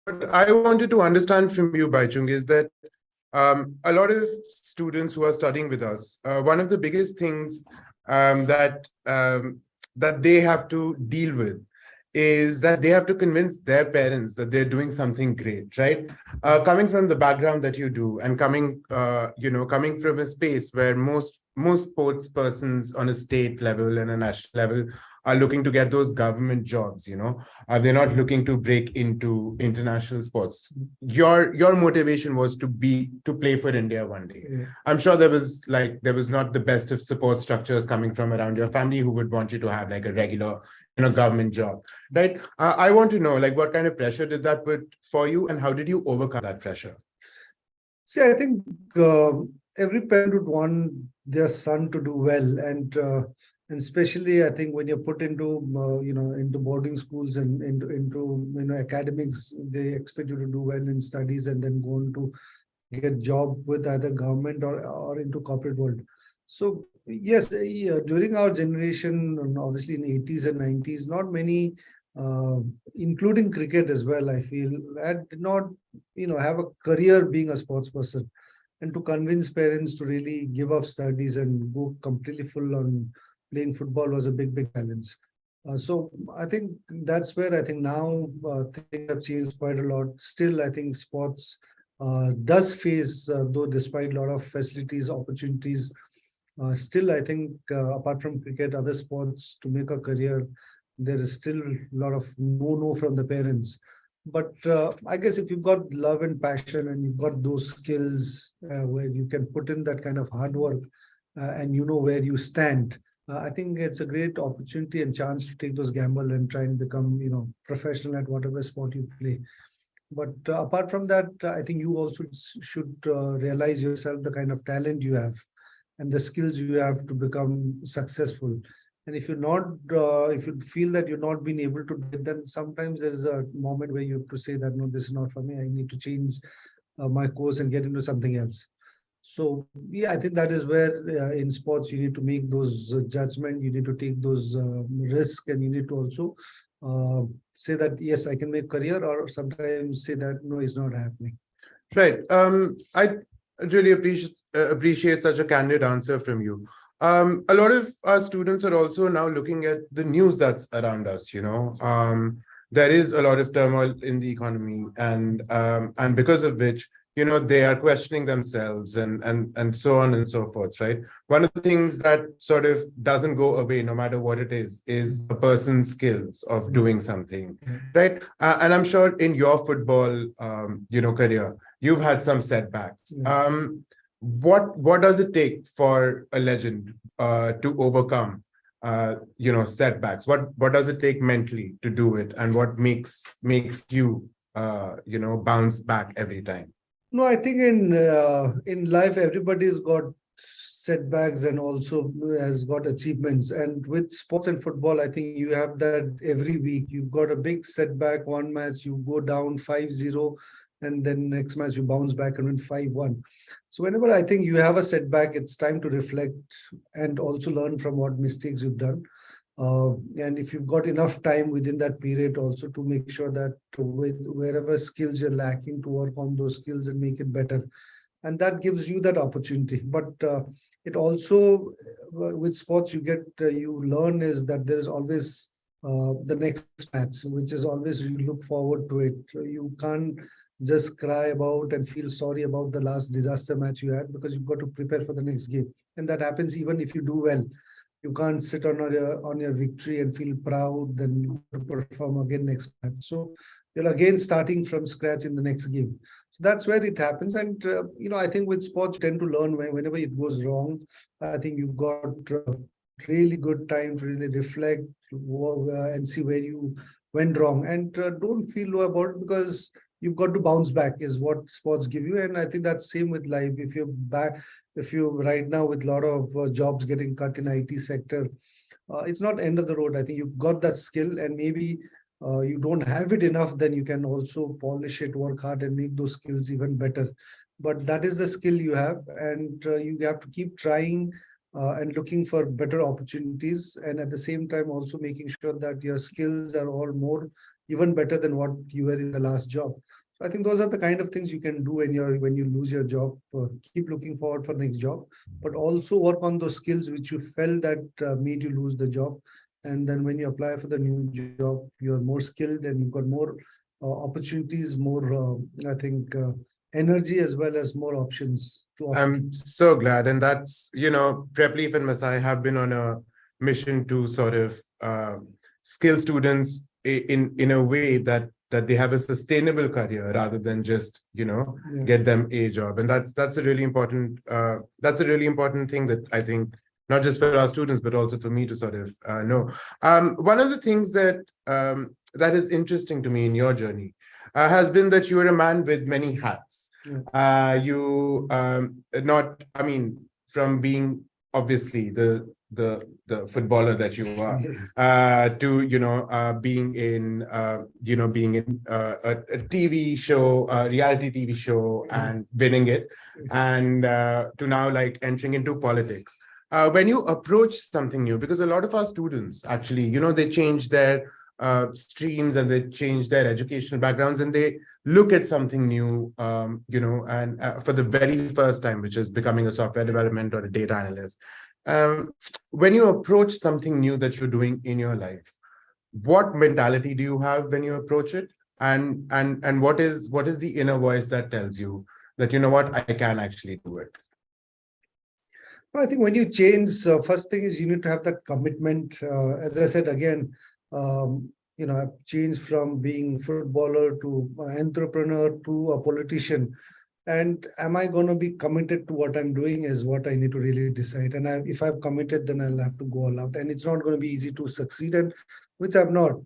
what I wanted to understand from you, Baichung, is that a lot of students who are studying with us, one of the biggest things that they have to deal with is that they have to convince their parents that they're doing something great, right? Coming from the background that you do, and coming from a space where most sports persons on a state level and a national level are looking to get those government jobs, they're not looking to break into international sports. Your motivation was to play for India one day. Yeah. I'm sure there was not the best of support structures coming from around your family who would want you to have like a regular government job, right? I want to know, like, what kind of pressure did that put for you, and how did you overcome that pressure? See, I think every parent would want their son to do well, and especially I think when you're put into into boarding schools and into academics, they expect you to do well in studies and then go on to get job with either government or into corporate world. So yes, yeah, during our generation, and obviously in 80s and 90s, not many, uh, including cricket as well, I feel, I did not have a career being a sports person, and to convince parents to really give up studies and go completely full on playing football was a big challenge. So I think that's where I think now things have changed quite a lot. Still, I think sports does face, though despite a lot of facilities, opportunities, still I think apart from cricket, other sports to make a career, there is still a lot of no from the parents. But I guess if you've got love and passion and you've got those skills where you can put in that kind of hard work and you know where you stand, I think it's a great opportunity and chance to take those gamble and try and become professional at whatever sport you play. But apart from that, I think you also should realize yourself the kind of talent you have and the skills you have to become successful. And if you're not, if you feel that you're not being able to do it, then sometimes there is a moment where you have to say that, no, this is not for me. I need to change my course and get into something else. So yeah, I think that is where in sports you need to make those judgment. You need to take those risk, and you need to also say that yes, I can make career, or sometimes say that no, it's not happening. Right. I really appreciate such a candid answer from you. A lot of our students are also now looking at the news that's around us. There is a lot of turmoil in the economy, and because of which, they are questioning themselves and so on and so forth, right? One of the things that sort of doesn't go away, no matter what it is a person's skills of doing something, right? And I'm sure in your football, career, you've had some setbacks. What does it take for a legend to overcome setbacks? What does it take mentally to do it, and what makes you bounce back every time? No, I think in life everybody's got setbacks and also has got achievements. And with sports and football, I think you have that every week. You've got a big setback. One match you go down 5-0, and then next match you bounce back and win 5-1. So whenever I think you have a setback, it's time to reflect and also learn from what mistakes you've done. And if you've got enough time within that period also to make sure that with wherever skills you're lacking, to work on those skills and make it better, and that gives you that opportunity. But it also with sports you learn is that there is always the next match, which is always you look forward to it. You can't just cry about and feel sorry about the last disaster match you had, because you've got to prepare for the next game, and that happens even if you do well. You can't sit on your victory and feel proud, then you perform again next match. So you're again starting from scratch in the next game. So that's where it happens. And I think with sports, you tend to learn whenever it goes wrong. I think you've got really good time to really reflect and see where you went wrong, and don't feel low about it, because you've got to bounce back is what sports give you. And I think that's same with life. If you right now with a lot of jobs getting cut in IT sector, it's not end of the road. I think you've got that skill, and maybe you don't have it enough, then you can also polish it, work hard, and make those skills even better. But that is the skill you have, and you have to keep trying. and looking for better opportunities, and at the same time also making sure that your skills are all more even better than what you were in the last job. So I think those are the kind of things you can do when you lose your job. Keep looking forward for the next job, but also work on those skills which you felt that made you lose the job. And then when you apply for the new job, you're more skilled and you've got more opportunities, more I think energy as well as more options to offer. I'm so glad. And that's, Prepleaf and Masai have been on a mission to sort of skill students in a way that they have a sustainable career rather than just, Yeah. get them a job. And that's a really important thing that I think not just for our students, but also for me to sort of know. One of the things that is interesting to me in your journey has been that you're a man with many hats. You not, I mean, from being obviously the footballer that you are, to being in a TV show, a reality TV show, and winning it, and to now like entering into politics. When you approach something new, because a lot of our students actually, they change their streams and they change their educational backgrounds and they look at something new, and for the very first time, which is becoming a software development or a data analyst. When you approach something new that you're doing in your life, what mentality do you have when you approach it? And what is the inner voice that tells you that, you know what, I can actually do it? Well, I think when you change, first thing is you need to have that commitment. As I said again, I've changed from being footballer to entrepreneur to a politician. And am I going to be committed to what I'm doing is what I need to really decide. And if I've committed, then I'll have to go all out. And it's not going to be easy to succeed, and which I've not.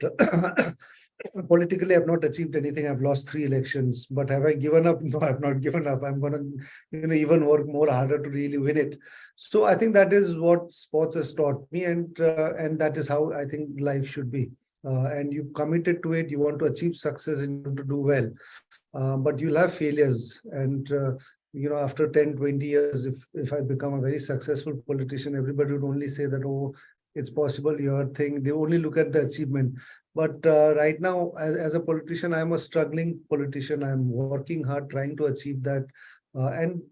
Politically, I've not achieved anything. I've lost 3 elections. But have I given up? No, I've not given up. I'm going to, even work more harder to really win it. So I think that is what sports has taught me, and that is how I think life should be. And you committed to it. You want to achieve success and you want to do well. But you'll have failures. And, after 10, 20 years, if I become a very successful politician, everybody would only say that, oh, it's possible, your thing. They only look at the achievement. But right now, as a politician, I'm a struggling politician. I'm working hard, trying to achieve that. And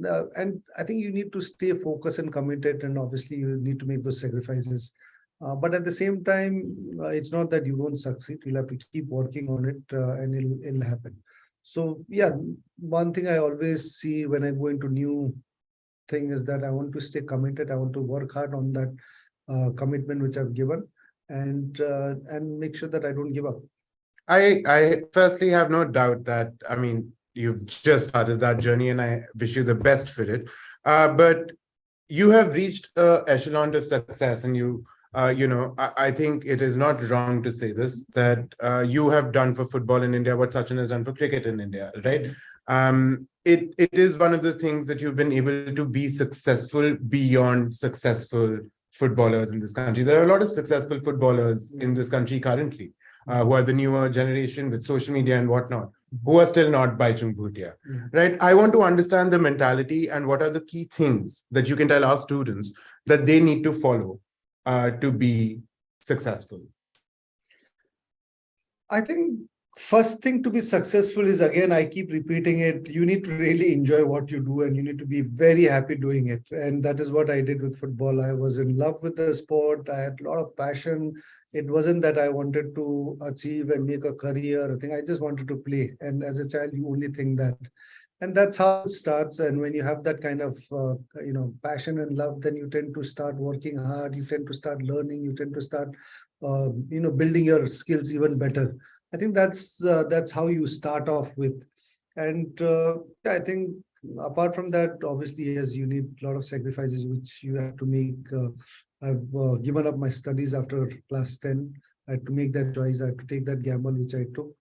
I think you need to stay focused and committed. And obviously, you need to make those sacrifices. But at the same time, it's not that you won't succeed. You'll have to keep working on it, and it'll happen. So yeah, one thing I always see when I go into new thing is that I want to stay committed. I want to work hard on that commitment which I've given, and make sure that I don't give up. I firstly have no doubt that, I mean, you've just started that journey and I wish you the best for it. But you have reached an echelon of success, and I think it is not wrong to say this, that you have done for football in India what Sachin has done for cricket in India, right? It is one of the things that you've been able to be successful beyond successful footballers in this country. There are a lot of successful footballers in this country currently, who are the newer generation with social media and whatnot, who are still not Bhaichung Bhutia, right? I want to understand the mentality and what are the key things that you can tell our students that they need to follow to be successful. I think first thing to be successful is, again, I keep repeating it, you need to really enjoy what you do and you need to be very happy doing it. And that is what I did with football. I was in love with the sport. I had a lot of passion. It wasn't that I wanted to achieve and make a career. I think I just wanted to play. And as a child, you only think that. And that's how it starts. And when you have that kind of, passion and love, then you tend to start working hard. You tend to start learning. You tend to start, building your skills even better. I think that's how you start off with. And I think apart from that, obviously, yes, you need a lot of sacrifices which you have to make. I've given up my studies after class 10. I had to make that choice. I had to take that gamble, which I took.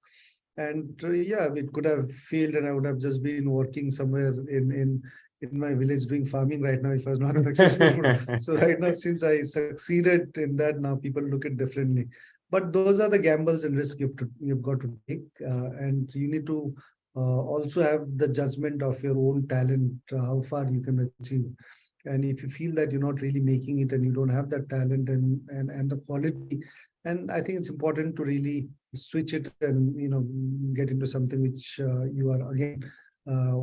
And it could have failed, and I would have just been working somewhere in my village doing farming right now if I was not successful. So right now, since I succeeded in that, now people look at differently. But those are the gambles and risks you've got to take, and you need to also have the judgment of your own talent, how far you can achieve. And if you feel that you're not really making it and you don't have that talent and the quality, and I think it's important to really switch it and get into something which you are again uh,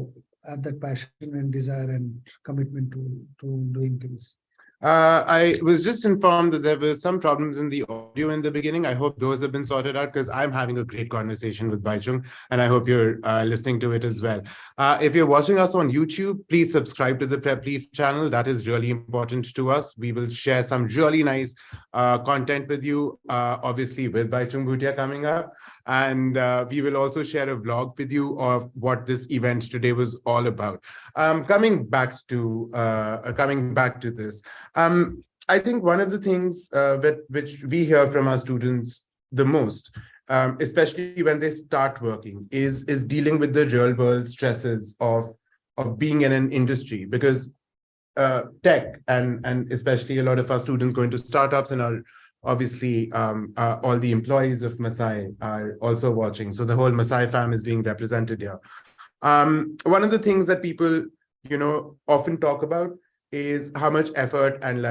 have that passion and desire and commitment to doing things. I was just informed that there were some problems in the audio in the beginning. I hope those have been sorted out because I'm having a great conversation with Bhaichung, and I hope you're listening to it as well. If you're watching us on YouTube, please subscribe to the Prepleaf channel. That is really important to us. We will share some really nice content with you, obviously with Bhaichung Bhutia coming up. And we will also share a vlog with you of what this event today was all about. Coming back to this. I think one of the things which we hear from our students the most, especially when they start working, is dealing with the real world stresses of being in an industry, because tech and especially a lot of our students go into startups and are obviously all the employees of Masai are also watching. So the whole Masai fam is being represented here. One of the things that people often talk about is how much effort and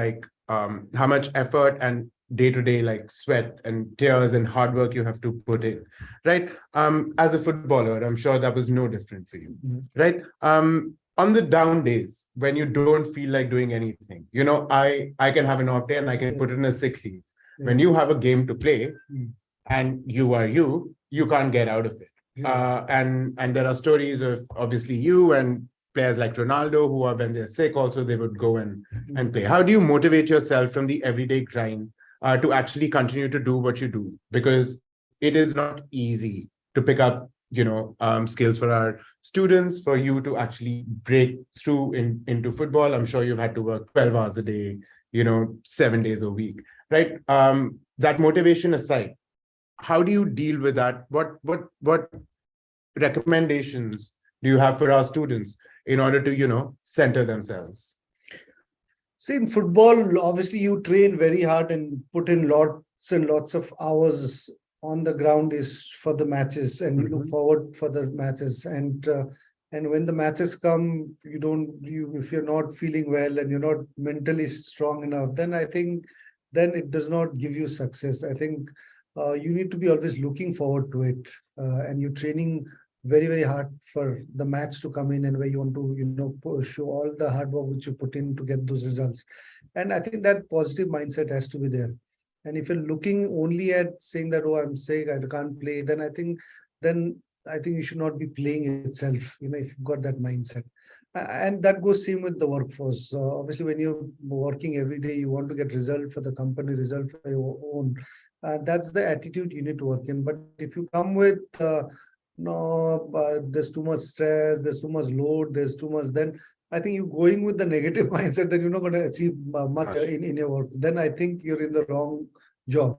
day-to-day like sweat and tears and hard work you have to put in, right? As a footballer, I'm sure that was no different for you, right? On the down days when you don't feel like doing anything, I can have an off day and I can put in a sick leave. When you have a game to play and you can't get out of it. And there are stories of obviously you and players like Ronaldo who are, when they're sick also, they would go and play. How do you motivate yourself from the everyday grind to actually continue to do what you do? Because it is not easy to pick up skills for our students, for you to actually break through into football. I'm sure you've had to work 12 hours a day, 7 days a week, right? That motivation aside, how do you deal with that? What recommendations do you have for our students in order to center themselves? See, in football, obviously you train very hard and put in lots and lots of hours on the ground is for the matches, and you look forward for the matches. And when the matches come, if you're not feeling well and you're not mentally strong enough, then I think then it does not give you success. I think you need to be always looking forward to it, and you're training very, very hard for the match to come in, and where you want to show all the hard work which you put in to get those results. And I think that positive mindset has to be there. And if you're looking only at saying that, oh, I'm sick, I can't play, then I think you should not be playing itself, if you've got that mindset. And that goes same with the workforce. Obviously, when you're working every day, you want to get result for the company, result for your own. That's the attitude you need to work in. But if you come with there's too much stress, there's too much load, there's too much, then I think you're going with the negative mindset, then you're not going to achieve much in your work. Then I think you're in the wrong job.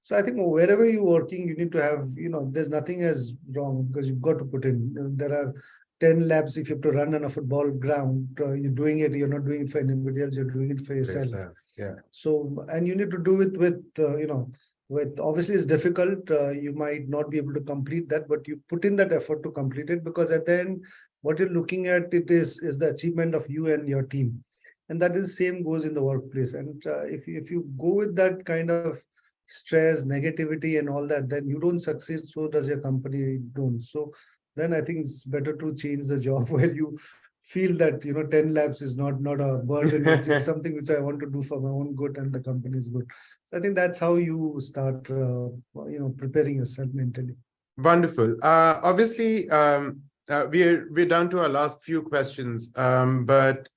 So I think wherever you're working, you need to have, there's nothing as wrong, because you've got to put in. There are 10 laps if you have to run on a football ground. You're doing it, you're not doing it for anybody else, you're doing it for yourself. Yeah. So, and you need to do it with obviously it's difficult. You might not be able to complete that, but you put in that effort to complete it, because at the end, what you're looking at it is the achievement of you and your team. And that is same goes in the workplace. And if you go with that kind of stress, negativity and all that, then you don't succeed, so does your company don't. So then I think it's better to change the job where you feel that 10 laps is not a burden. It's something which I want to do for my own good and the company's good. So I think that's how you start preparing yourself mentally. Wonderful. Obviously, we're down to our last few questions, but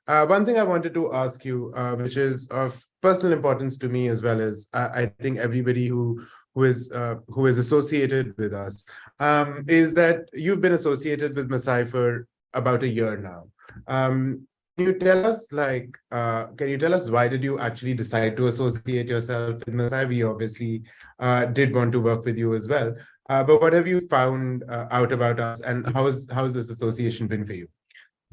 one thing I wanted to ask you, which is of personal importance to me as well as I think everybody who is associated with us, is that you've been associated with Masai for about a year now. Can you tell us why did you actually decide to associate yourself with Masai? We obviously did want to work with you as well. But what have you found out about us, and how's this association been for you?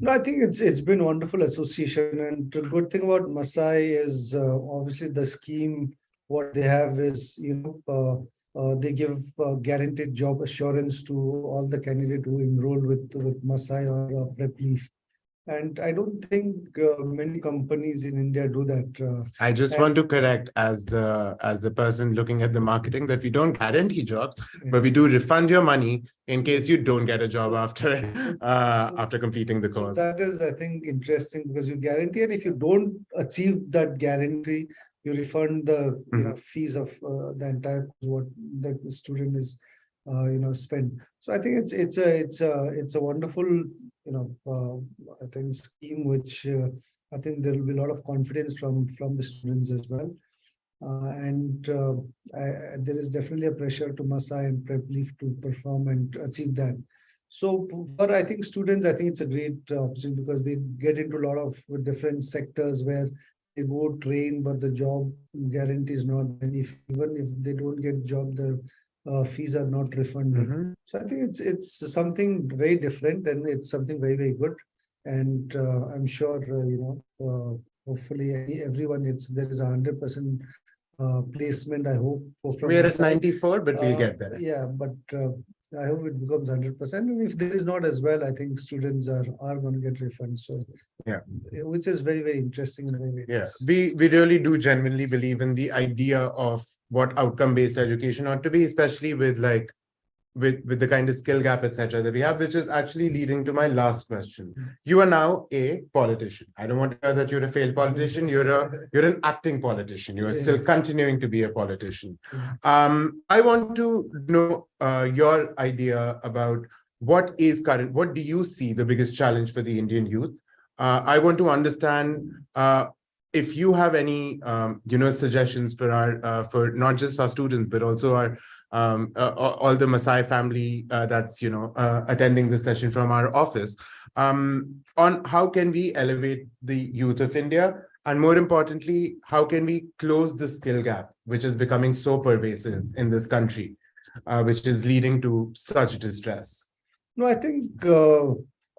No, I think it's been wonderful association, and the good thing about Masai is obviously the scheme. What they have is they give guaranteed job assurance to all the candidates who enroll with Masai or Prepleaf. And I don't think many companies in India do that. I just And want to correct as the person looking at the marketing that we don't guarantee jobs, but we do refund your money in case you don't get a job after after completing the so course. that is, I think, interesting because you guarantee, and if you don't achieve that guarantee, you refund the fees of the entire course what that the student is spent. So I think it's a wonderful I think scheme which I think there will be a lot of confidence from the students as well. There is definitely a pressure to Masai and Prepleaf to perform and achieve that. So for I think students, I think it's a great opportunity because they get into a lot of different sectors where they go train, but the job guarantee is not. And even if they don't get job, the fees are not refunded. So I think it's something very different and it's something very, very good. And I'm sure hopefully everyone there is 100% placement. I hope from We're my at side. 94, but we'll get there. Yeah, but I hope it becomes 100%. And if there is not as well, I think students are going to get refunds. So yeah, which is very, very interesting and very, very yeah. nice. We really do genuinely believe in the idea of what outcome-based education ought to be, especially with with the kind of skill gap, etc., that we have, which is actually leading to my last question. You are now a politician. I don't want to hear that you're a failed politician. You're an acting politician. You are still continuing to be a politician. I want to know your idea about what do you see the biggest challenge for the Indian youth? I want to understand if you have any suggestions for our for not just our students but also our all the Masai family that's attending this session from our office, on how can we elevate the youth of India, and more importantly, how can we close the skill gap which is becoming so pervasive in this country, which is leading to such distress. No, I think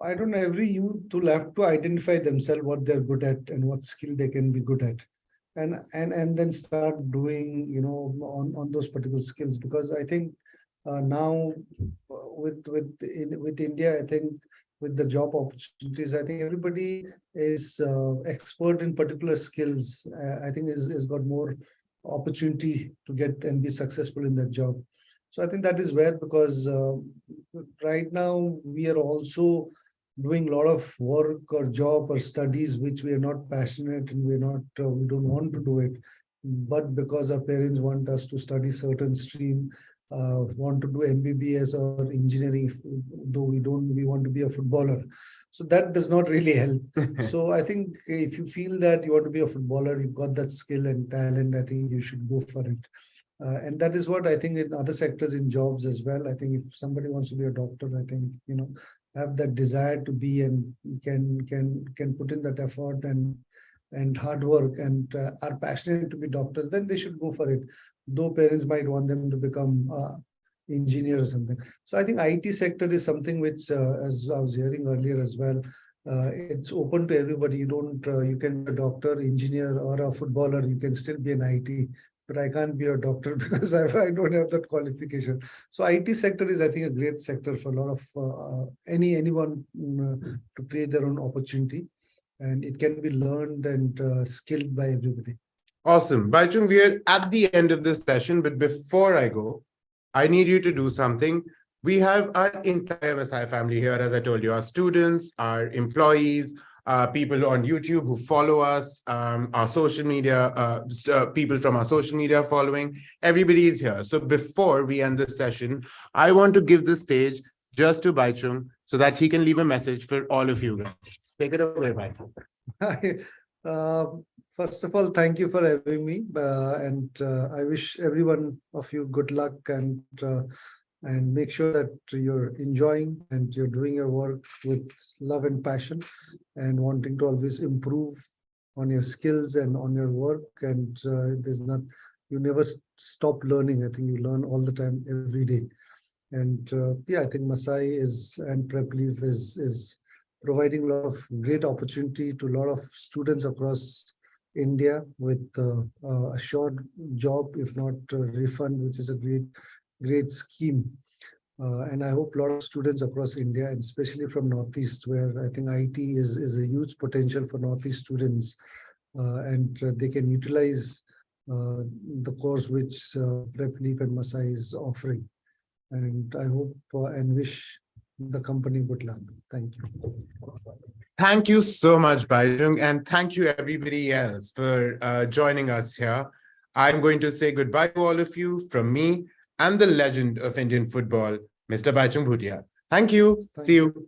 I don't know. Every youth will have to identify themselves what they're good at and what skill they can be good at, and then start doing on those particular skills. Because I think now with India, I think with the job opportunities, I think everybody is expert in particular skills. I think is got more opportunity to get and be successful in that job. So I think that is where, because right now we are also doing a lot of work or job or studies which we are not passionate and we don't want to do it, but because our parents want us to study certain stream, want to do MBBS or engineering, though we want to be a footballer. So that does not really help. So I think if you feel that you want to be a footballer, you've got that skill and talent, I think you should go for it. And that is what I think in other sectors, in jobs as well. I think if somebody wants to be a doctor, I think, have that desire to be and can put in that effort and hard work and are passionate to be doctors, then they should go for it. Though parents might want them to become engineer or something. So I think IT sector is something which, as I was hearing earlier as well, it's open to everybody. You can be a doctor, engineer, or a footballer. You can still be an IT. But I can't be a doctor because I don't have that qualification. So IT sector is, I think, a great sector for a lot of anyone to create their own opportunity, and it can be learned and skilled by everybody. Awesome. Bhaichung, we are at the end of this session, but before I go, I need you to do something. We have our entire Masai family here, as I told you, our students, our employees, people on YouTube who follow us, our social media, people from our social media following, everybody is here. So before we end this session, I want to give the stage just to Bhaichung so that he can leave a message for all of you guys. Take it away, Bhaichung. First of all, thank you for having me. I wish every one of you good luck and make sure that you're enjoying and you're doing your work with love and passion and wanting to always improve on your skills and on your work. And you never stop learning. I think you learn all the time, every day. And I think Masai and Prepleaf is providing a lot of great opportunity to a lot of students across India with a short job, if not refund, which is a great scheme. And I hope a lot of students across India, and especially from Northeast, where I think IT is a huge potential for Northeast students, and they can utilize the course which Prepleaf and Masai is offering. And I hope and wish the company good luck. Thank you. Thank you so much, Bhaichung, and thank you everybody else for joining us here. I'm going to say goodbye to all of you from me and the legend of Indian football, Mr. Bhaichung Bhutia. Thank you. See you.